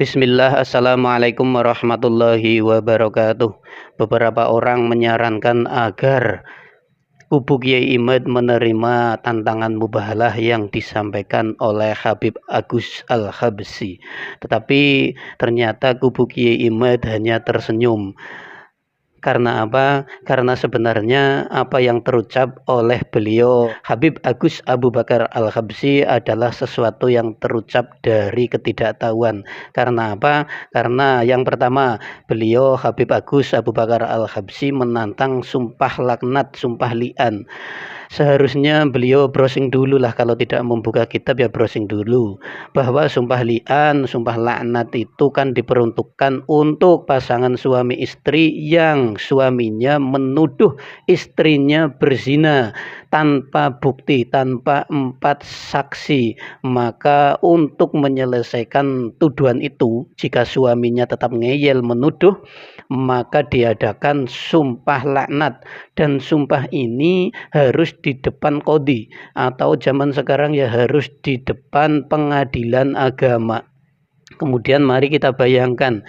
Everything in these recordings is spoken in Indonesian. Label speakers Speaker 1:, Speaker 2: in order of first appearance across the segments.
Speaker 1: Bismillah, Assalamualaikum warahmatullahi wabarakatuh. Beberapa orang menyarankan agar kubu Kiai Imad menerima tantangan mubahalah yang disampaikan oleh Habib Agus Al-Habsyi. Tetapi ternyata kubu Kiai Imad hanya tersenyum. Karena apa? Karena sebenarnya apa yang terucap oleh beliau Habib Agus Abu Bakar Al-Habsyi adalah sesuatu yang terucap dari ketidaktahuan. Karena apa? Karena yang pertama, beliau Habib Agus Abu Bakar Al-Habsyi menantang sumpah laknat, sumpah li'an. Seharusnya beliau browsing dulu lah, kalau tidak membuka kitab ya browsing dulu, bahwa sumpah li'an, sumpah laknat itu kan diperuntukkan untuk pasangan suami istri yang suaminya menuduh istrinya berzina tanpa bukti, tanpa 4 saksi. Maka untuk menyelesaikan tuduhan itu, jika suaminya tetap ngeyel menuduh, maka diadakan sumpah laknat. Dan sumpah ini harus di depan qadhi, atau zaman sekarang ya harus di depan pengadilan agama. Kemudian mari kita bayangkan,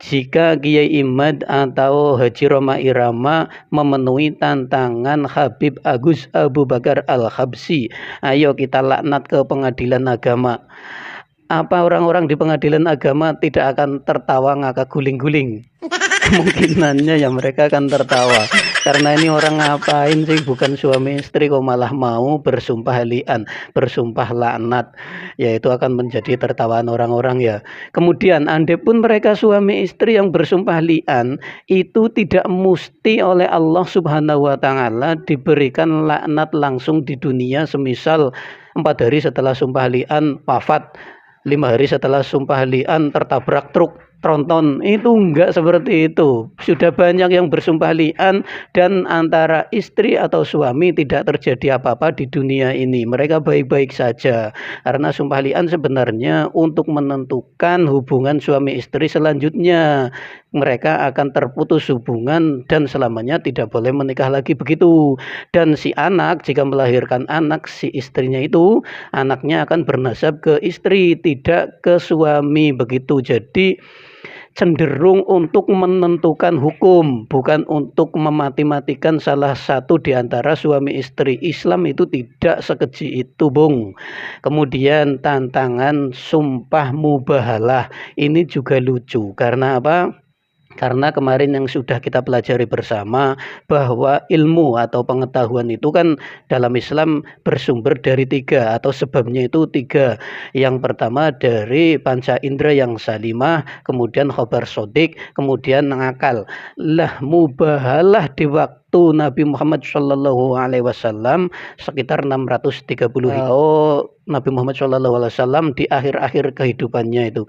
Speaker 1: jika Kiai Imad atau Haji Roma Irama memenuhi tantangan Habib Agus Abu Bakar Al-Habsyi, ayo kita laknat ke pengadilan agama. Apa orang-orang di pengadilan agama tidak akan tertawa ngakak guling-guling? Kemungkinannya ya mereka akan tertawa, karena ini orang ngapain sih, bukan suami istri kok malah mau bersumpah li'an, bersumpah laknat. Ya itu akan menjadi tertawaan orang-orang ya. Kemudian andai pun mereka suami istri yang bersumpah li'an, itu tidak mesti oleh Allah Subhanahu wa taala diberikan laknat langsung di dunia. Semisal 4 hari setelah sumpah li'an wafat, 5 hari setelah sumpah li'an tertabrak truk tronton, itu enggak seperti itu. Sudah banyak yang bersumpah li'an dan antara istri atau suami tidak terjadi apa-apa di dunia ini, mereka baik-baik saja. Karena sumpah li'an sebenarnya untuk menentukan hubungan suami istri selanjutnya, mereka akan terputus hubungan dan selamanya tidak boleh menikah lagi, begitu. Dan si anak jika melahirkan anak, si istrinya itu anaknya akan bernasab ke istri, tidak ke suami, begitu. Jadi cenderung untuk menentukan hukum, bukan untuk memati-matikan salah satu di antara suami istri. Islam itu tidak sekeji itu, Bung. Kemudian tantangan sumpah mubahalah ini juga lucu. Karena apa? Karena kemarin yang sudah kita pelajari bersama, bahwa ilmu atau pengetahuan itu kan dalam Islam bersumber dari 3, atau sebabnya itu 3. Yang pertama dari panca indera yang salimah, kemudian khobar sodik, kemudian akal. Lah mubahalah di waktu Nabi Muhammad Shallallahu Alaihi Wasallam sekitar 630 Nabi Muhammad Shallallahu Alaihi Wasallam di akhir-akhir kehidupannya itu.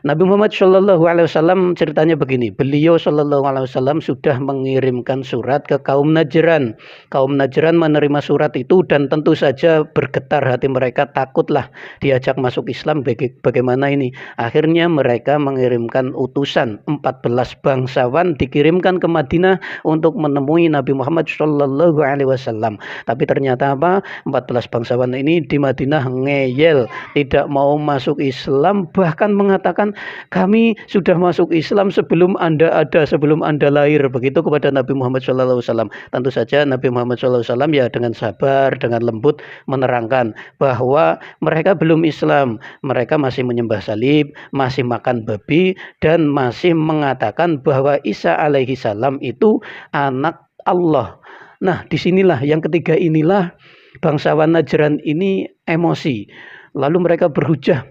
Speaker 1: Nabi Muhammad Shallallahu Alaihi Wasallam ceritanya begini, beliau Shallallahu Alaihi Wasallam sudah mengirimkan surat ke kaum Najran. Kaum Najran menerima surat itu dan tentu saja bergetar hati mereka, takutlah diajak masuk Islam, bagaimana ini. Akhirnya mereka mengirimkan utusan, 14 bangsawan dikirimkan ke Madinah untuk menemui Nabi Muhammad Shallallahu Alaihi Wasallam. Tapi ternyata apa? 14 bangsawan ini di Madinah ngeyel, tidak mau masuk Islam, bahkan mengatakan kami sudah masuk Islam sebelum Anda ada, sebelum Anda lahir, begitu kepada Nabi Muhammad SAW. Tentu saja Nabi Muhammad SAW ya dengan sabar, dengan lembut menerangkan bahwa mereka belum Islam, mereka masih menyembah salib, masih makan babi, dan masih mengatakan bahwa Isa alaihi salam itu anak Allah. Nah, disinilah yang ketiga inilah bangsawan Najran ini emosi. Lalu mereka berhujah,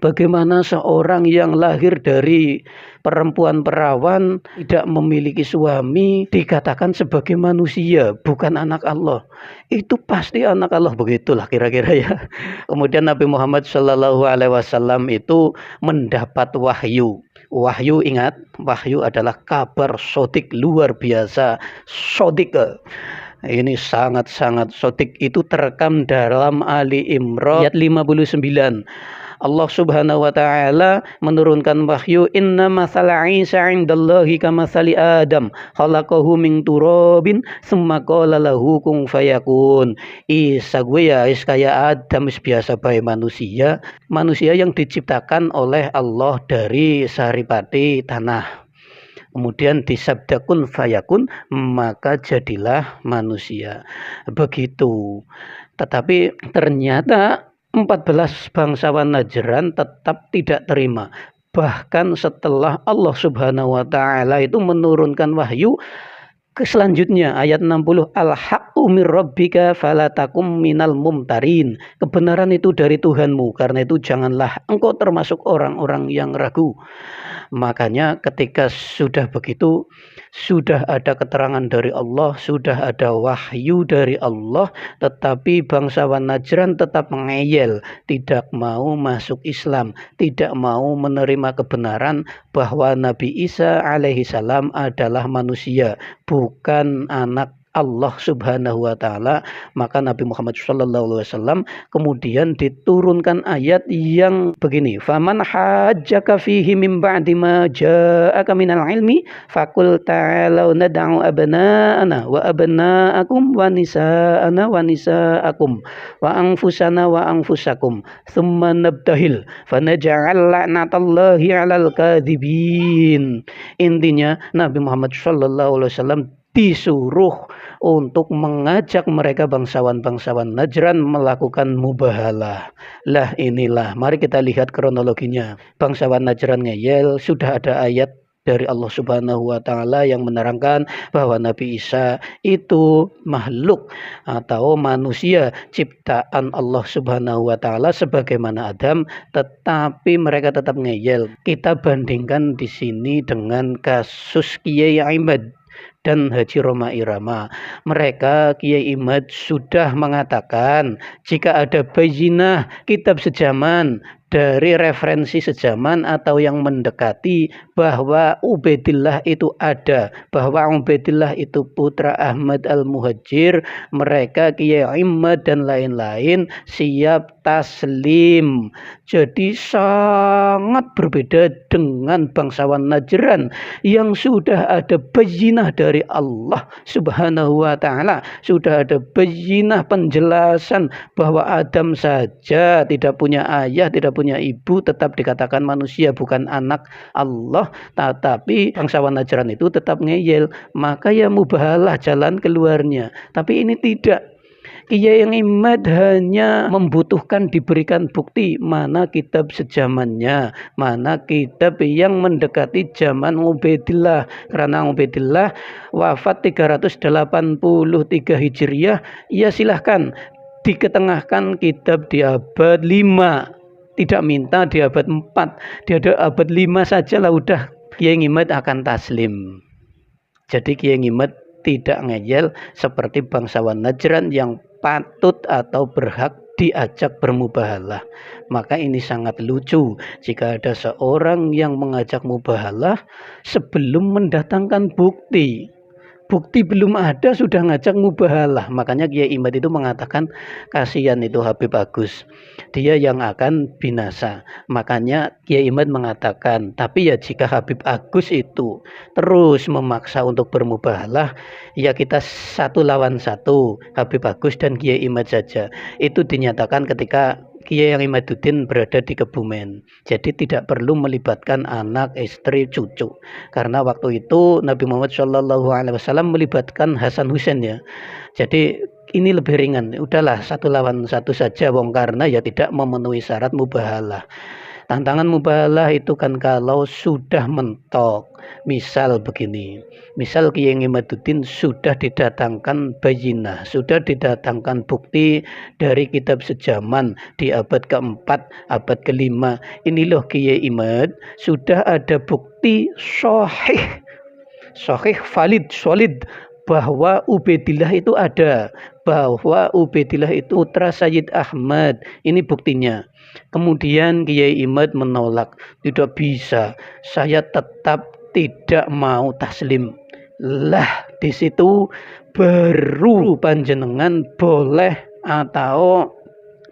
Speaker 1: bagaimana seorang yang lahir dari perempuan perawan, tidak memiliki suami, dikatakan sebagai manusia, bukan anak Allah. Itu pasti anak Allah, begitulah kira-kira ya. Kemudian Nabi Muhammad Shallallahu Alaihi Wasallam itu mendapat wahyu. Wahyu, ingat, wahyu adalah kabar sodik luar biasa, sodik. Ini sangat-sangat sodik, itu terekam dalam Ali Imran ayat 59. Allah Subhanahu wa taala menurunkan wahyu, inna masala Isa 'indallahi kamatsali Adam khalaqahu min turabin tsumma qala lahu kun fayakun. Isa gue ya is kayak Adam, biasa bae manusia yang diciptakan oleh Allah dari saripati tanah. Kemudian disabda kun fayakun, maka jadilah manusia. Begitu. Tetapi ternyata 14 bangsawan Najran tetap tidak terima. Bahkan setelah Allah Subhanahu wa taala itu menurunkan wahyu selanjutnya ayat 60, al-haqqu mir rabbika fala takum minal mumtarin. Kebenaran itu dari Tuhanmu, karena itu janganlah engkau termasuk orang-orang yang ragu. Makanya ketika sudah begitu, sudah ada keterangan dari Allah, sudah ada wahyu dari Allah, tetapi bangsawan Najran tetap mengeyel, tidak mau masuk Islam, tidak mau menerima kebenaran bahwa Nabi Isa alaihi salam adalah manusia, bukan anak Allah Subhanahu wa taala. Maka Nabi Muhammad SAW kemudian diturunkan ayat yang begini, faman hajjaka fihi min ba'di ma ja'aka minal ilmi faqul ta'alu nad'u abna'ana wa abna'akum wa nisa'ana wa nisa'akum wa anfusana wa anfusakum thumma nabtahil fanaj'al la'natallahi 'alal kadhibin. Intinya Nabi Muhammad SAW disuruh untuk mengajak mereka bangsawan-bangsawan Najran melakukan mubahalah. Lah inilah, mari kita lihat kronologinya. Bangsawan Najran ngeyel, sudah ada ayat dari Allah Subhanahu wa taala yang menerangkan bahwa Nabi Isa itu makhluk atau manusia ciptaan Allah Subhanahu wa taala sebagaimana Adam, tetapi mereka tetap ngeyel. Kita bandingkan di sini dengan kasus Kiai Imad dan Haji Roma Irama. Mereka Kiai Imad sudah mengatakan jika ada bayinah kitab sejaman dari referensi sejaman atau yang mendekati bahwa Ubaidillah itu ada, bahwa Ubaidillah itu putra Ahmad Al-Muhajir, mereka Kiai Imad dan lain-lain siap taslim. Jadi sangat berbeda dengan bangsawan Najran yang sudah ada bayinah dari Allah Subhanahu wa taala, sudah ada bayinah penjelasan bahwa Adam saja tidak punya ayah, tidak punya ibu, tetap dikatakan manusia, bukan anak Allah. Tetapi bangsawan Najran itu tetap ngeyel, maka ya mubahalah jalan keluarnya. Tapi ini tidak. Kiai Imad hanya membutuhkan diberikan bukti mana kitab sejamannya, mana kitab yang mendekati zaman Ubaidillah. Karena Ubaidillah wafat 383 Hijriah, ya silahkan diketengahkan kitab di abad 5. Tidak minta di abad 4, di abad 5 saja lah udah Kiai Imad akan taslim. Jadi Kiai Imad tidak ngeyel seperti bangsawan Najran yang patut atau berhak diajak bermubahalah. Maka ini sangat lucu jika ada seorang yang mengajak mubahalah sebelum mendatangkan bukti. Bukti belum ada sudah ngajak mubahalah. Makanya Kiai Imad itu mengatakan kasihan itu Habib Agus, dia yang akan binasa. Makanya Kiai Imad mengatakan, tapi ya jika Habib Agus itu terus memaksa untuk bermubahalah, ya kita 1 lawan 1, Habib Agus dan Kiai Imad saja. Itu dinyatakan ketika Kiai Imaduddin berada di Kebumen. Jadi tidak perlu melibatkan anak, istri, cucu. Karena waktu itu Nabi Muhammad SAW melibatkan Hasan Husain ya. Jadi ini lebih ringan. Udahlah 1 lawan 1 saja wong, karena ya tidak memenuhi syarat mubahalah. Tantangan mubahalah itu kan kalau sudah mentok. Misal begini, misal Kiai Imaduddin sudah didatangkan bayinah, sudah didatangkan bukti dari kitab sejaman di abad keempat, abad kelima. Ini loh Kiai Imad, sudah ada bukti sahih, valid, solid, bahwa Ubaidillah itu ada, bahwa Ubaidillah itu putra Sayyid Ahmad. Ini buktinya. Kemudian Kiai Imad menolak, tidak bisa, saya tetap tidak mau taslim. Lah di situ baru panjenengan boleh atau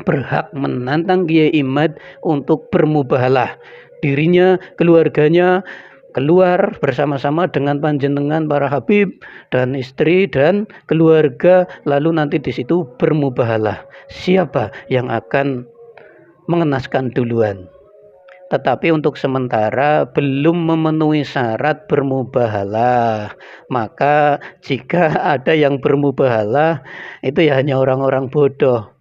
Speaker 1: berhak menantang Kiai Imad untuk bermubahalah. Dirinya, keluarganya keluar bersama-sama dengan panjenengan para habib dan istri dan keluarga, lalu nanti di situ bermubahalah. Siapa yang akan mengenaskan duluan? Tetapi untuk sementara belum memenuhi syarat bermubahalah. Maka jika ada yang bermubahalah, itu ya hanya orang-orang bodoh.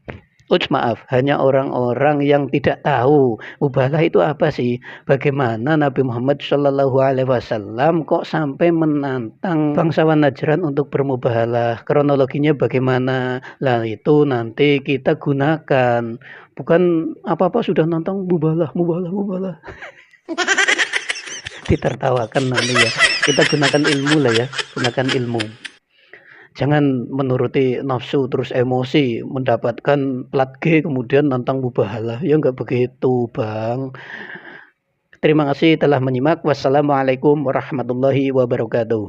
Speaker 1: Maaf, hanya orang-orang yang tidak tahu mubahalah itu apa sih? Bagaimana Nabi Muhammad Shallallahu Alaihi Wasallam kok sampai menantang bangsawan Najran untuk bermubahalah? Kronologinya bagaimana? Lah itu nanti kita gunakan. Bukan apa-apa sudah nantang mubahalah, mubahalah, mubahalah. Ditertawakan nanti ya. Kita gunakan ilmu lah ya, gunakan ilmu. Jangan menuruti nafsu terus emosi mendapatkan plat G kemudian nantang mubahalah. Ya enggak begitu, Bang. Terima kasih telah menyimak. Wassalamualaikum warahmatullahi wabarakatuh.